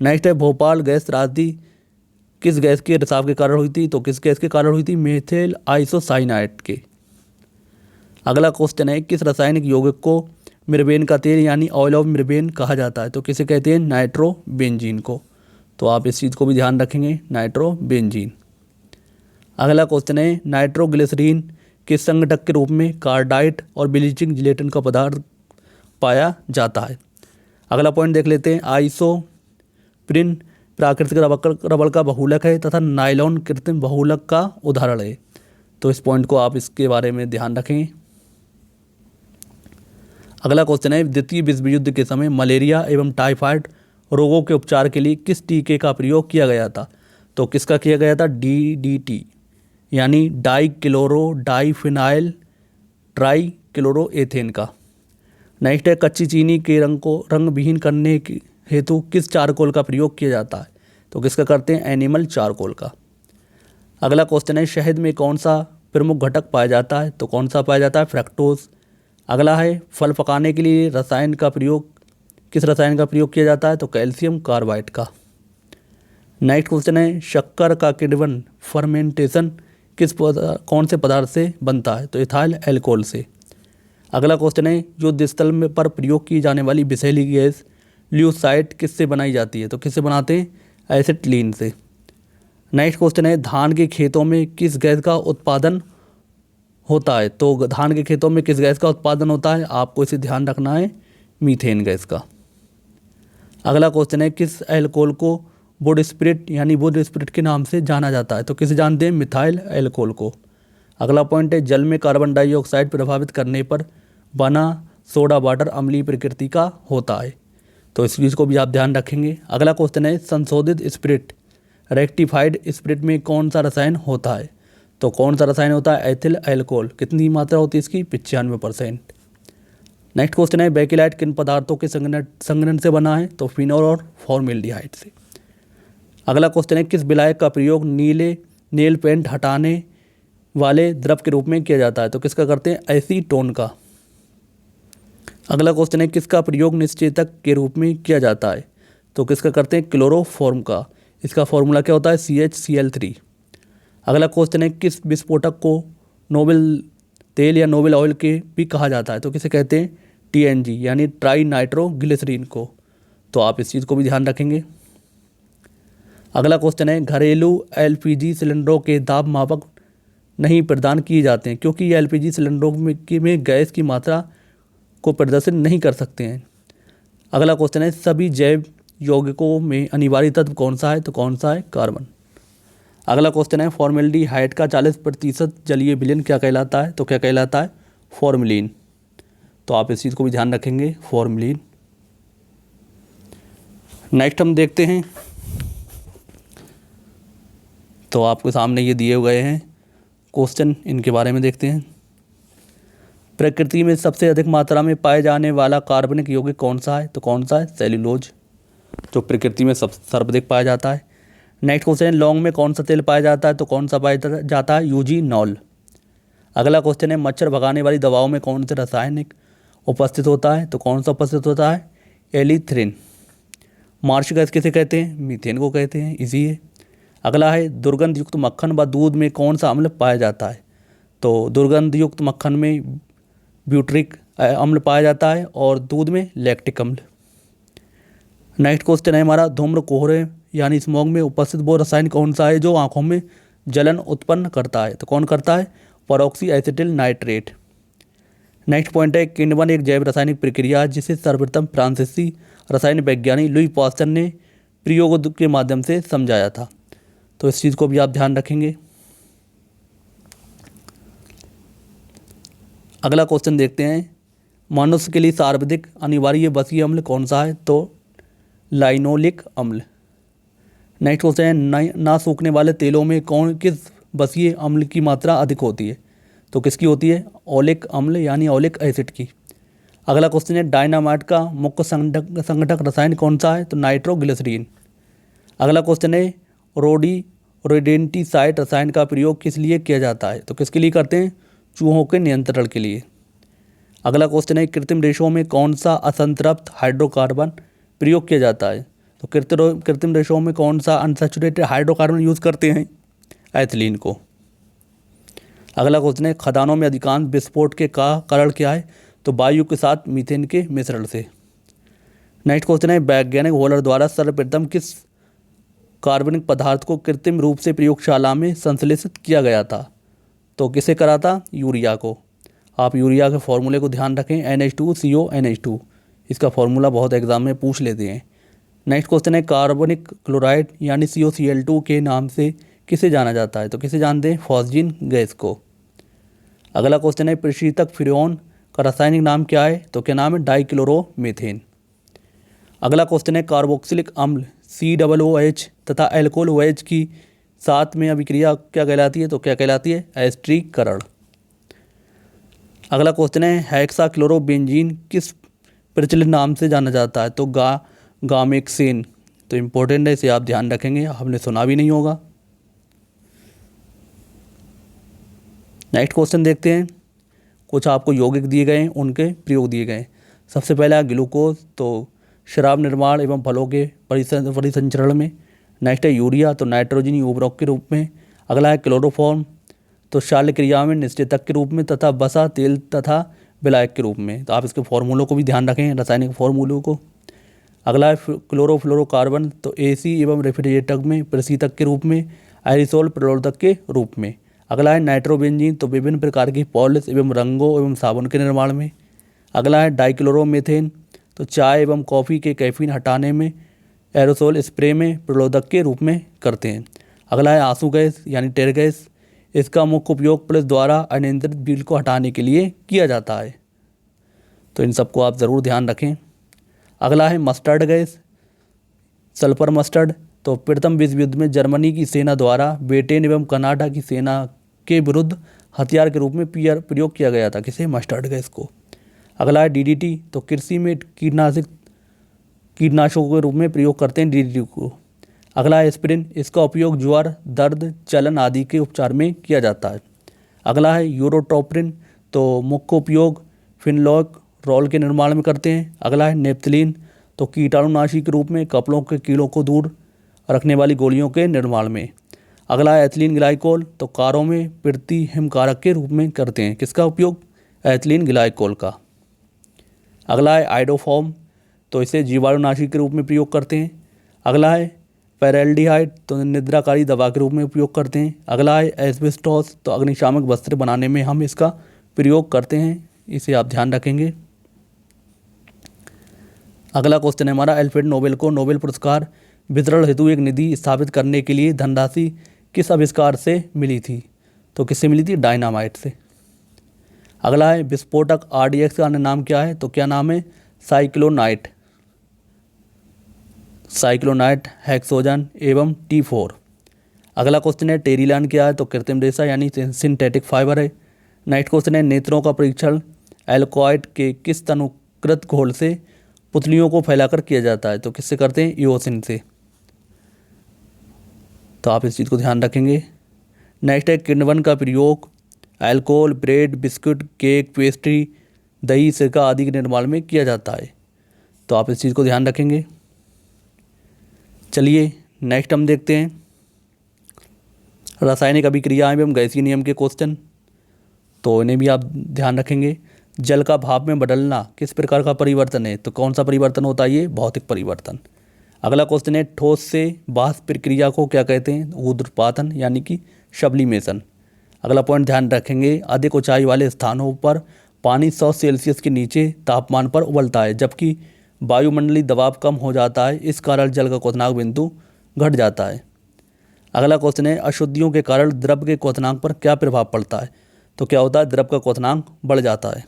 नेक्स्ट है भोपाल गैस त्रासदी किस गैस के रिसाव के कारण हुई थी, तो किस गैस के कारण हुई थी, मेथिल आइसोसाइनाइड के। अगला क्वेश्चन है किस रासायनिक यौगिक को मिर्बेन का तेल यानी ऑयल ऑफ मिर्बेन कहा जाता है, तो किसे कहते हैं, नाइट्रोबेंजीन को। तो आप इस चीज़ को भी ध्यान रखेंगे, नाइट्रोबेंजीन। अगला क्वेश्चन है नाइट्रोग्लिसरीन किस संगठक के रूप में कार्डाइट और ब्लीचिंग जिलेटिन का पदार्थ पाया जाता है। अगला पॉइंट देख लेते हैं, आइसोप्रीन प्राकृतिक रबड़ का बहुलक है तथा नायलॉन कृत्रिम बहुलक का उदाहरण है। तो इस पॉइंट को आप इसके बारे में ध्यान रखेंगे। अगला क्वेश्चन है द्वितीय विश्व युद्ध के समय मलेरिया एवं टाइफाइड रोगों के उपचार के लिए किस टीके का प्रयोग किया गया था। तो किसका किया गया था, DDT यानी डाइक्लोरो डाइफिनाइल ट्राइक्लोरोएथेन का। नेक्स्ट है कच्ची चीनी के रंग को रंग विहीन करने के हेतु किस चारकोल का प्रयोग किया जाता है। तो किसका करते हैं, एनिमल चारकोल का। अगला क्वेश्चन है शहद में कौन सा प्रमुख घटक पाया जाता है। तो कौन सा पाया जाता है, फ्रक्टोज। अगला है फल पकाने के लिए किस रसायन का प्रयोग किया जाता है। तो कैल्शियम कार्बाइड का। नेक्स्ट क्वेश्चन है शक्कर का किण्वन फर्मेंटेशन कौन से पदार्थ से बनता है। तो इथाइल अल्कोहल से। अगला क्वेश्चन है युद्ध स्थल में पर प्रयोग की जाने वाली विषैली गैस ल्यूसाइड किससे बनाई जाती है। तो किससे बनाते हैं, एसिटिलीन से। नेक्स्ट क्वेश्चन है धान के खेतों में किस गैस का उत्पादन होता है। तो धान के खेतों में किस गैस का उत्पादन होता है, आपको इसे ध्यान रखना है, मीथेन गैस का। अगला क्वेश्चन है किस अल्कोहल को वुड स्पिरिट यानी वुड स्पिरिट के नाम से जाना जाता है। तो किसे जानते हैं, मिथाइल अल्कोहल को। अगला पॉइंट है जल में कार्बन डाइऑक्साइड प्रभावित करने पर बना सोडा वाटर अम्लीय प्रकृति का होता है। तो इस चीज़ को भी आप ध्यान रखेंगे। अगला क्वेश्चन है संशोधित स्पिरिट रेक्टिफाइड स्पिरिट में कौन सा रसायन होता है। तो कौन सा रसायन होता है, एथिल अल्कोहल। कितनी मात्रा होती है इसकी, 95%। नेक्स्ट क्वेश्चन है बेकिलाइट किन पदार्थों के संघनन से बना है। तो फिनोल और फॉर्मेल्डिहाइड से। अगला क्वेश्चन है किस विलायक का प्रयोग नीले नेल पेंट हटाने वाले द्रव के रूप में किया जाता है। तो किसका करते हैं, एसीटोन का। अगला क्वेश्चन है किसका प्रयोग निश्चेतक के रूप में किया जाता है। तो किसका करते हैं, क्लोरोफॉर्म का। इसका फॉर्मूला क्या होता है, CHCl3। अगला क्वेश्चन है किस विस्फोटक को नोबेल तेल या नोबेल ऑयल के भी कहा जाता है। तो किसे कहते हैं, TNG यानी ट्राई नाइट्रोग्लिसरीन को। तो आप इस चीज़ को भी ध्यान रखेंगे। अगला क्वेश्चन है घरेलू LPG सिलेंडरों के दाब मापक नहीं प्रदान किए जाते हैं क्योंकि ये LPG सिलेंडरों में गैस की मात्रा को प्रदर्शित नहीं कर सकते हैं। अगला क्वेश्चन है सभी जैव यौगिकों में अनिवार्य तत्व कौन सा है। तो कौन सा है, कार्बन। अगला क्वेश्चन है फॉर्मेल्डिहाइड का 40% जलीय विलयन क्या कहलाता है। तो क्या कहलाता है, फॉर्मलिन। तो आप इस चीज़ को भी ध्यान रखेंगे, फॉर्मलिन। नेक्स्ट हम देखते हैं, तो आपके सामने ये दिए गए हैं क्वेश्चन, इनके बारे में देखते हैं। प्रकृति में सबसे अधिक मात्रा में पाए जाने वाला कार्बनिक यौगिक कौन सा है। तो कौन सा है, सेल्यूलोज, जो प्रकृति में सर्वाधिक पाया जाता है। नेक्स्ट क्वेश्चन है लौंग में कौन सा तेल पाया जाता है। तो कौन सा पाया जाता है, यूजीनॉल। अगला क्वेश्चन है मच्छर भगाने वाली दवाओं में कौन से रासायनिक उपस्थित होता है। तो कौन सा उपस्थित होता है, एलिथ्रिन। मार्श गैस किसे कहते हैं, मीथेन को कहते हैं, इजी है। अगला है दुर्गंध युक्त मक्खन व दूध में कौन सा अम्ल पाया जाता है। तो दुर्गंध युक्त मक्खन में ब्यूट्रिक अम्ल पाया जाता है और दूध में लैक्टिक अम्ल। नेक्स्ट क्वेश्चन है हमारा धूम्र कोहरे यानी स्मॉग में उपस्थित वो रसायन कौन सा है जो आंखों में जलन उत्पन्न करता है। तो कौन करता है, परऑक्सी एसिटिल नाइट्रेट। नेक्स्ट पॉइंट है किण्वन एक जैव रासायनिक प्रक्रिया है जिसे सर्वप्रथम फ्रांसीसी रसायन वैज्ञानिक लुई पास्चर ने प्रयोग के माध्यम से समझाया था। तो इस चीज़ को भी आप ध्यान रखेंगे। अगला क्वेश्चन देखते हैं मनुष्य के लिए सर्वाधिक अनिवार्य बसीय अम्ल कौन सा है। तो लाइनोलिक अम्ल। नेक्स्ट क्वेश्चन है ना सूखने वाले तेलों में किस बसीय अम्ल की मात्रा अधिक होती है। तो किसकी होती है, ओलिक अम्ल यानी ओलिक एसिड की। अगला क्वेश्चन है डायनामाइट का मुख्य संगठक रसायन कौन सा है। तो नाइट्रोग्लिसरीन। अगला क्वेश्चन है रोडेंटिसाइड रसायन का प्रयोग किस लिए किया जाता है। तो किसके लिए करते हैं, चूहों के नियंत्रण के लिए। अगला क्वेश्चन है कृत्रिम रेशों में कौन सा असंतृप्त हाइड्रोकार्बन प्रयोग किया जाता है। तो कृत्रिम रेशों में कौन सा अनसैचुरेटेड हाइड्रोकार्बन यूज़ करते हैं, एथिलीन को। अगला क्वेश्चन है खदानों में अधिकांश विस्फोट के कारण क्या है। तो वायु के साथ मीथेन के मिश्रण से। नेक्स्ट क्वेश्चन है वैज्ञानिक होलर द्वारा सर्वप्रथम किस कार्बनिक पदार्थ को कृत्रिम रूप से प्रयोगशाला में संश्लेषित किया गया था? तो किसे करा था? यूरिया को। आप यूरिया के फॉर्मूले को ध्यान रखें, NH2CO NH2। इसका फॉर्मूला बहुत एग्जाम में पूछ लेते हैं। नेक्स्ट क्वेश्चन है, कार्बनिक क्लोराइड यानी COCl2 के नाम से किसे जाना जाता है? तो किसे जानते हैं? फॉस्जीन गैस को। अगला क्वेश्चन है, प्रशीतक फ्रेऑन का रासायनिक नाम क्या है? तो क्या नाम है? डाइक्लोरोमीथेन। अगला क्वेश्चन है, कार्बोक्सिलिक अम्ल COOH तथा एल्कोहल OH की साथ में अभिक्रिया क्या कहलाती है? तो क्या कहलाती है? एस्टरीकरण। अगला क्वेश्चन है, हेक्साक्लोरोबेंजीन किस प्रचलित नाम से जाना जाता है? तो गामेक्सेन। तो इम्पोर्टेंट है, इसे आप ध्यान रखेंगे, आपने सुना भी नहीं होगा। नेक्स्ट क्वेश्चन देखते हैं, कुछ आपको यौगिक दिए गए हैं, उनके प्रयोग दिए गए हैं। सबसे पहला ग्लूकोज, तो शराब निर्माण एवं फलों के परिसंचरण में। नेक्स्ट है यूरिया, तो नाइट्रोजन उर्वरक के रूप में। अगला है क्लोरोफॉर्म, तो शल्य क्रिया में निश्चेतक के रूप में, तथा वसा, तेल तथा विलायक के रूप में। तो आप इसके फॉर्मूलों को भी ध्यान रखें, रासायनिक फॉर्मूलों को। अगला है क्लोरोफ्लोरोकार्बन, तो AC एवं रेफ्रिजरेटर में प्रशीतक के रूप में, एरिसोल प्ररोधक के रूप में। अगला है नाइट्रोबेंजीन, तो विभिन्न प्रकार की पॉलिश एवं रंगों एवं साबुन के निर्माण में। अगला है डाइक्लोरोमीथेन, तो चाय एवं कॉफ़ी के कैफीन हटाने में, एरोसोल स्प्रे में प्ररोधक के रूप में करते हैं। अगला है आंसू गैस यानी टेर गैस, इसका मुख्य उपयोग पुलिस द्वारा अनियंत्रित भीड़ को हटाने के लिए किया जाता है। तो इन सबको आप ज़रूर ध्यान रखें। अगला है मस्टर्ड गैस, सल्फर मस्टर्ड, तो प्रथम विश्व युद्ध में जर्मनी की सेना द्वारा ब्रिटेन एवं कनाडा की सेना के विरुद्ध हथियार के रूप में प्रयोग किया गया था। किसे? मस्टर्ड गैस को। अगला है DDT, तो कृषि में कीटनाशकों के रूप में प्रयोग करते हैं DDT को। अगला है एस्पिरिन, इसका उपयोग ज्वर, दर्द, जलन आदि के उपचार में किया जाता है। अगला है यूरोट्रोपिन, तो मुख्य उपयोग फिनलॉक रोल के निर्माण में करते हैं। अगला है नेप्थलीन, तो कीटाणुनाशी के रूप में कपड़ों के कीड़ों को दूर रखने वाली गोलियों के निर्माण में। अगला है एथिलीन ग्लाइकोल, तो कारों में प्रति हिमकारक के रूप में करते हैं। किसका उपयोग? एथिलीन ग्लाइकोल का। अगला है आइडोफॉर्म, तो इसे जीवाणुनाशी के रूप में प्रयोग करते हैं। अगला है पैरेल्डिहाइड, तो निद्राकारी दवा के रूप में उपयोग करते हैं। अगला है एस्बेस्टोस, तो अग्निशामक वस्त्र बनाने में हम इसका प्रयोग करते हैं, इसे आप ध्यान रखेंगे। अगला क्वेश्चन है हमारा, अल्फ्रेड नोबेल को नोबेल पुरस्कार वितरण हेतु एक निधि स्थापित करने के लिए धनराशि किस आविष्कार से मिली थी? तो किससे मिली थी? डायनामाइट से। अगला है विस्फोटक RDX का अन्य नाम क्या है? तो क्या नाम है? साइक्लोनाइट, हेक्सोजन एवं T4। अगला क्वेश्चन है टेरीलैंड क्या है? तो कृत्रिम रेशा यानी सिंथेटिक फाइबर है। नेक्स्ट क्वेश्चन है नेत्रों का परीक्षण एल्कोइड के किस तनुकृत घोल से पुतलियों को फैलाकर किया जाता है? तो किससे करते हैं? ईओसिन से। तो आप इस चीज़ को ध्यान रखेंगे। नेक्स्ट है किण्वन का प्रयोग alcohol, bread, biscuit, cake, pastry, दही, सिरका आदि के निर्माण में किया जाता है। तो आप इस चीज़ को ध्यान रखेंगे। चलिए नेक्स्ट हम देखते हैं रासायनिक अभिक्रियाएं एवं गैसीय नियम के क्वेश्चन, तो इन्हें भी आप ध्यान रखेंगे। जल का भाप में बदलना किस प्रकार का परिवर्तन है? तो कौन सा परिवर्तन होता है? ये भौतिक परिवर्तन। अगला क्वेश्चन है ठोस से वाष्प प्रक्रिया को क्या कहते हैं? ऊर्ध्वपातन यानी कि सब्लिमेशन। अगला पॉइंट ध्यान रखेंगे, अधिक ऊंचाई वाले स्थानों पर पानी 100 सेल्सियस के नीचे तापमान पर उबलता है, जबकि वायुमंडलीय दबाव कम हो जाता है, इस कारण जल का क्वथनांक बिंदु घट जाता है। अगला क्वेश्चन है अशुद्धियों के कारण द्रव के क्वथनांक पर क्या प्रभाव पड़ता है? तो क्या होता है? द्रव का क्वथनांक बढ़ जाता है।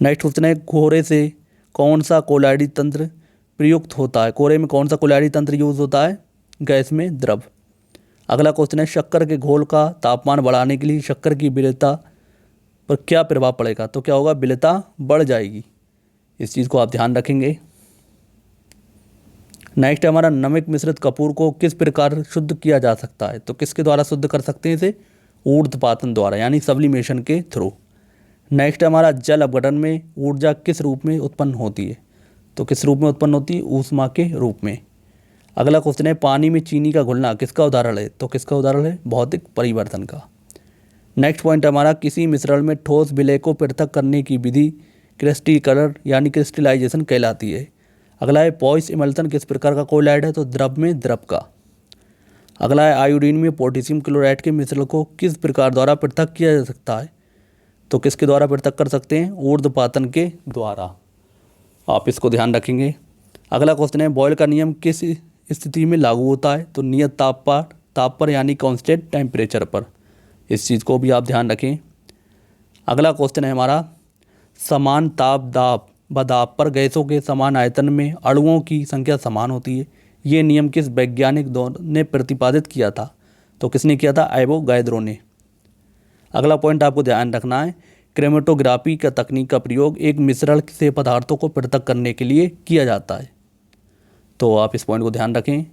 नेक्स्ट क्वेश्चन है कोहरे से कौन सा कोलाइडी तंत्र प्रयुक्त होता है? कोहरे में कौन सा कोलाइडी तंत्र यूज होता है? गैस में द्रव। अगला क्वेश्चन है शक्कर के घोल का तापमान बढ़ाने के लिए शक्कर की विलेयता पर क्या प्रभाव पड़ेगा? तो क्या होगा? विलेयता बढ़ जाएगी। इस चीज़ को आप ध्यान रखेंगे। नेक्स्ट है हमारा नमक मिश्रित कपूर को किस प्रकार शुद्ध किया जा सकता है? तो किसके द्वारा शुद्ध कर सकते हैं इसे? ऊर्ध्वपातन द्वारा यानी सब्लिमेशन के थ्रू। नेक्स्ट है हमारा जल अपघटन में ऊर्जा किस रूप में उत्पन्न होती है? तो किस रूप में उत्पन्न होती है? ऊष्मा के रूप में। अगला क्वेश्चन है पानी में चीनी का घुलना किसका उदाहरण है? तो किसका उदाहरण है? भौतिक परिवर्तन का। नेक्स्ट पॉइंट हमारा किसी मिश्रण में ठोस विलय को पृथक करने की विधि क्रिस्टलीकरण यानी क्रिस्टलाइजेशन कहलाती है। अगला है पॉइस इमल्सन किस प्रकार का कोलाइड है, तो द्रव में द्रव का। अगला है आयोडीन में पोटेशियम क्लोराइड के मिश्रण को किस प्रकार द्वारा पृथक किया जा सकता है, तो किसके द्वारा पृथक कर सकते हैं, ऊर्ध्वपातन के द्वारा। आप इसको ध्यान रखेंगे। अगला क्वेश्चन है बॉयल का नियम किस स्थिति में लागू होता है, तो नियत ताप पर यानी कांस्टेंट टेम्परेचर पर। इस चीज़ को भी आप ध्यान रखें। अगला क्वेश्चन है हमारा समान ताप दाब पर गैसों के समान आयतन में अणुओं की संख्या समान होती है। ये नियम किस वैज्ञानिक ने प्रतिपादित किया था, तो किसने किया था, एवोगैड्रो ने। अगला पॉइंट आपको ध्यान रखना है क्रोमेटोग्राफी का तकनीक का प्रयोग एक मिश्रण से पदार्थों को पृथक करने के लिए किया जाता है, तो आप इस पॉइंट को ध्यान रखें।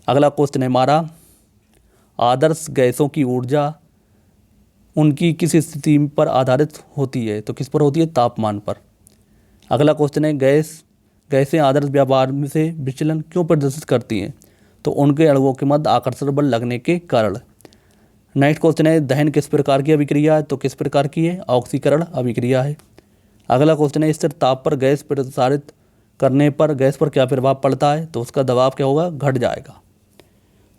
अगला क्वेश्चन है हमारा आदर्श गैसों की ऊर्जा उनकी किस स्थिति पर आधारित होती है, तो किस पर होती है, तापमान पर। अगला क्वेश्चन है गैसें आदर्श व्यवहार में से विचलन क्यों प्रदर्शित करती हैं, तो उनके अणुओं के मध्य आकर्षण बल लगने के कारण। नेक्स्ट क्वेश्चन है दहन किस प्रकार की अभिक्रिया है, तो किस प्रकार की है, ऑक्सीकरण अभिक्रिया है। अगला क्वेश्चन है स्थिर ताप पर गैस प्रसारित करने पर गैस पर क्या प्रभाव पड़ता है, तो उसका दबाव क्या होगा, घट जाएगा,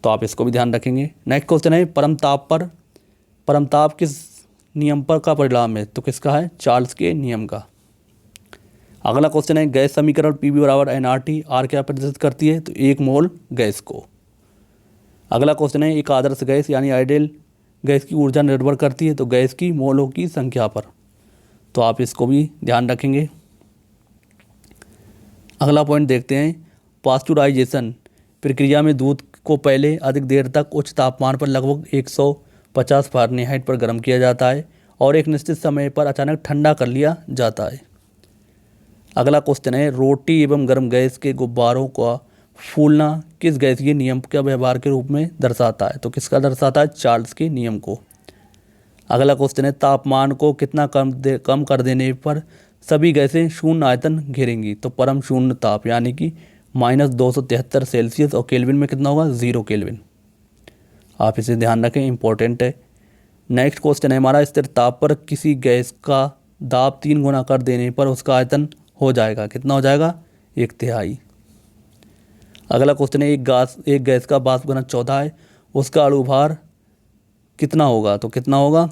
तो आप इसको भी ध्यान रखेंगे। नेक्स्ट क्वेश्चन है परम ताप किस नियम पर का परिणाम है, तो किसका है, चार्ल्स के नियम का। अगला क्वेश्चन है गैस समीकरण PV बराबर nRT, आर क्या प्रदर्शित करती है, तो 1 मोल गैस को। अगला क्वेश्चन है एक आदर्श गैस यानी आइडियल गैस की ऊर्जा निर्भर करती है, तो गैस की मोलों की संख्या पर, तो आप इसको भी ध्यान रखेंगे। अगला पॉइंट देखते हैं पास्चुराइजेशन प्रक्रिया में दूध को पहले अधिक देर तक उच्च तापमान पर लगभग 150 फ़ारेनहाइट पर गर्म किया जाता है और एक निश्चित समय पर अचानक ठंडा कर लिया जाता है। अगला क्वेश्चन है रोटी एवं गर्म गैस के गुब्बारों का फूलना किस गैसीय नियम का व्यवहार के रूप में दर्शाता है, तो किसका दर्शाता है, चार्ल्स के नियम को। अगला क्वेश्चन है तापमान को कितना कम कर देने पर सभी गैसें शून्य आयतन घेरेंगी, तो परम शून्य ताप यानी कि -273 सेल्सियस और केल्विन में कितना होगा, 0 केल्विन। आप इसे ध्यान रखें, इंपॉर्टेंट है। नेक्स्ट क्वेश्चन है हमारा स्थिर ताप पर किसी गैस का दाब 3 गुना कर देने पर उसका आयतन हो जाएगा, कितना हो जाएगा, 1/3। अगला क्वेश्चन है एक गैस का वाष्प घनत्व 14 है, उसका अणुभार कितना होगा, तो कितना होगा,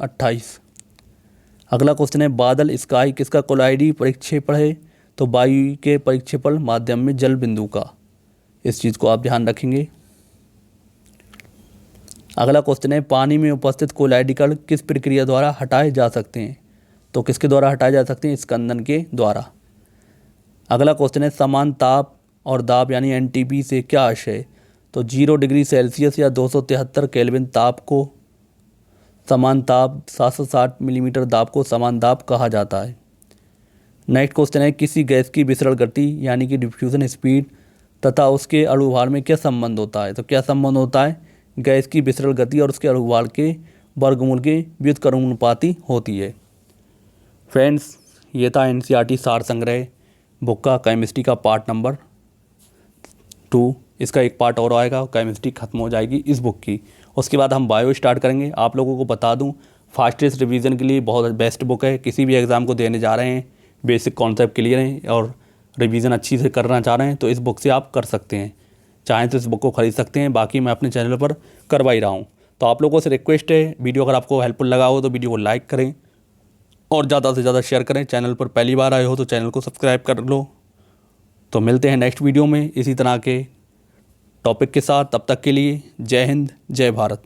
28। अगला क्वेश्चन है बादल स्काई किसका कोलाइडी परिक्षेपण है, तो वायु के परिक्षेपण माध्यम में जल बिंदु का। इस चीज़ को आप ध्यान रखेंगे। अगला क्वेश्चन है पानी में उपस्थित कोलाइडी कण किस प्रक्रिया द्वारा हटाए जा सकते हैं, तो किसके द्वारा हटाए जा सकते हैं, स्कंदन के द्वारा। अगला क्वेश्चन है समान ताप और दाब यानी NTP से क्या आशय है, तो 0 डिग्री सेल्सियस या 273 केल्विन ताप को समान ताप, 760 मिलीमीटर दाब को समान दाब कहा जाता है। नेक्स्ट क्वेश्चन है किसी गैस की विसरण गति यानी कि डिफ्यूजन स्पीड तथा उसके अणुभार में क्या संबंध होता है, तो क्या संबंध होता है, गैस की विसरण गति और उसके अणुभार के वर्गमूल के व्युत्क्रमानुपाती होती है। फ्रेंड्स, ये था NCERT सार संग्रह बुक का केमिस्ट्री का पार्ट नंबर 2। इसका एक पार्ट और आएगा, केमिस्ट्री खत्म हो जाएगी इस बुक की। उसके बाद हम बायो स्टार्ट करेंगे। आप लोगों को बता दूं फास्टेस्ट रिवीजन के लिए बहुत बेस्ट बुक है। किसी भी एग्ज़ाम को देने जा रहे हैं, बेसिक कॉन्सेप्ट क्लियर हैं और रिवीजन अच्छी से करना चाह रहे हैं, तो इस बुक से आप कर सकते हैं। चाहें तो इस बुक को ख़रीद सकते हैं, बाकी मैं अपने चैनल पर करवा ही रहा हूँ। तो आप लोगों से रिक्वेस्ट है, वीडियो अगर आपको हेल्पफुल लगा हो तो वीडियो को लाइक करें और ज़्यादा से ज़्यादा शेयर करें। चैनल पर पहली बार आए हो तो चैनल को सब्सक्राइब कर लो। तो मिलते हैं नेक्स्ट वीडियो में इसी तरह के टॉपिक के साथ। तब तक के लिए जय हिंद, जय भारत।